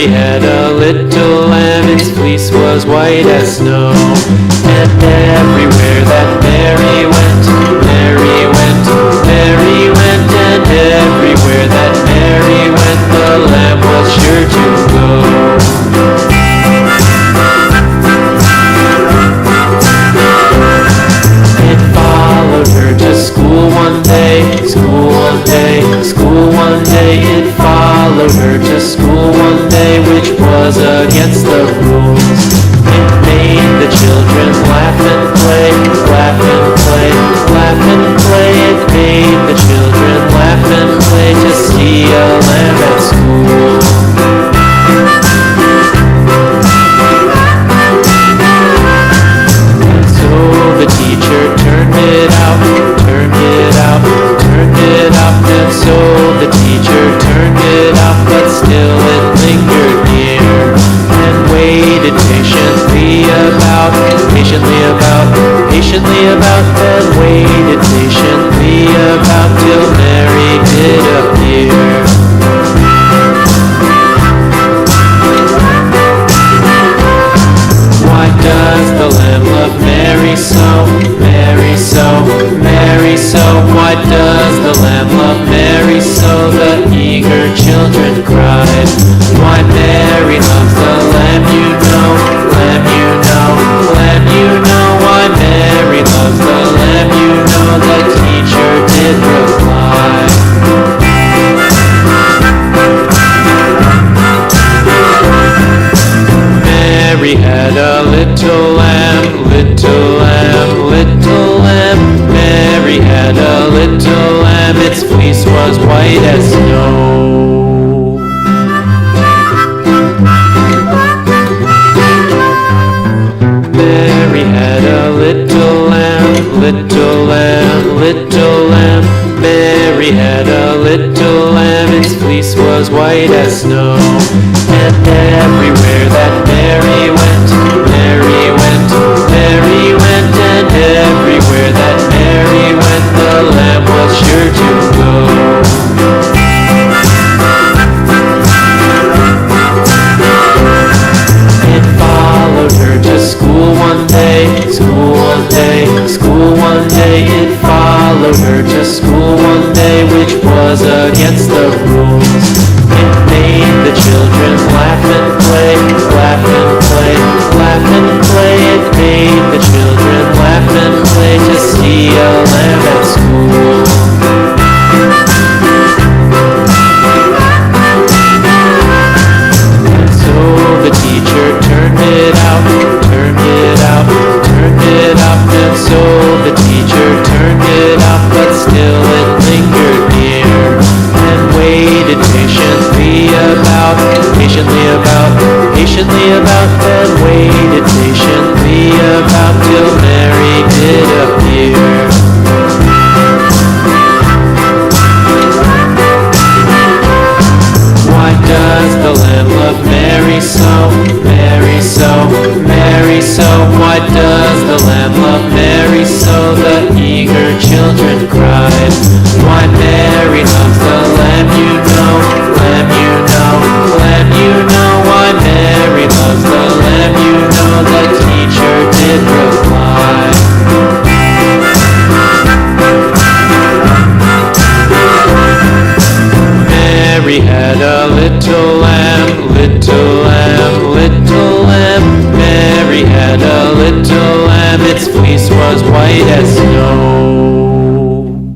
Mary had a little lamb, its fleece was white as snow. And everywhere that Mary went, Mary went, Mary went. And everywhere that Mary went, the lamb was sure to go. It followed her to school one day, school one day, school one day. It followed her to school one day, which was against the rules. It made the children laugh and play, laugh and play, laugh and play. It made the children laugh and play to see a lamb at school. And so the teacher turned it out, turned it out, turned it out. And so the teacher turned it out, but still it lingered near, and waited patiently about, patiently about, patiently about, then waited patiently about till Mary did appear. Why does the lamb love Mary so, Mary so, Mary so? Why does the lamb love Mary so? The eager children cried. Why Mary loves the lamb, you know, lamb, you know, lamb, you know. Why Mary loves the lamb, you know, the teacher did reply. Mary had a little lamb, little lamb, little lamb. Mary had a little lamb, its fleece was white as snow. Mary had a little lamb, little lamb, little lamb. Mary had a little lamb, its fleece was white as snow. And everywhere that Mary went, Mary went, Mary went. And everywhere that Mary went, the lamb was sure to go. It followed her to school one day, school one day, school one day. It followed her to school one day, which was against the rules. It made the children laugh and play, laugh and play, laugh and play. It made the children laugh and play to see a lamb at school. And so the teacher turned it out, turned it out, turned it out. And so the teacher turned it out, but still it lingered near, and waited patiently about, patiently about, patiently about, then waited patiently about till Mary did appear. Why does the lamb love Mary so, Mary so, Mary so? Why does the lamb love Mary so? The eager children cried. Why Mary loves the lamb, you know, lamb, you know, lamb, you know. Why Mary loves the lamb, you know, the teacher did reply. Mary had a little lamb, little lamb, little lamb. Mary had a little lamb, its fleece was white as snow.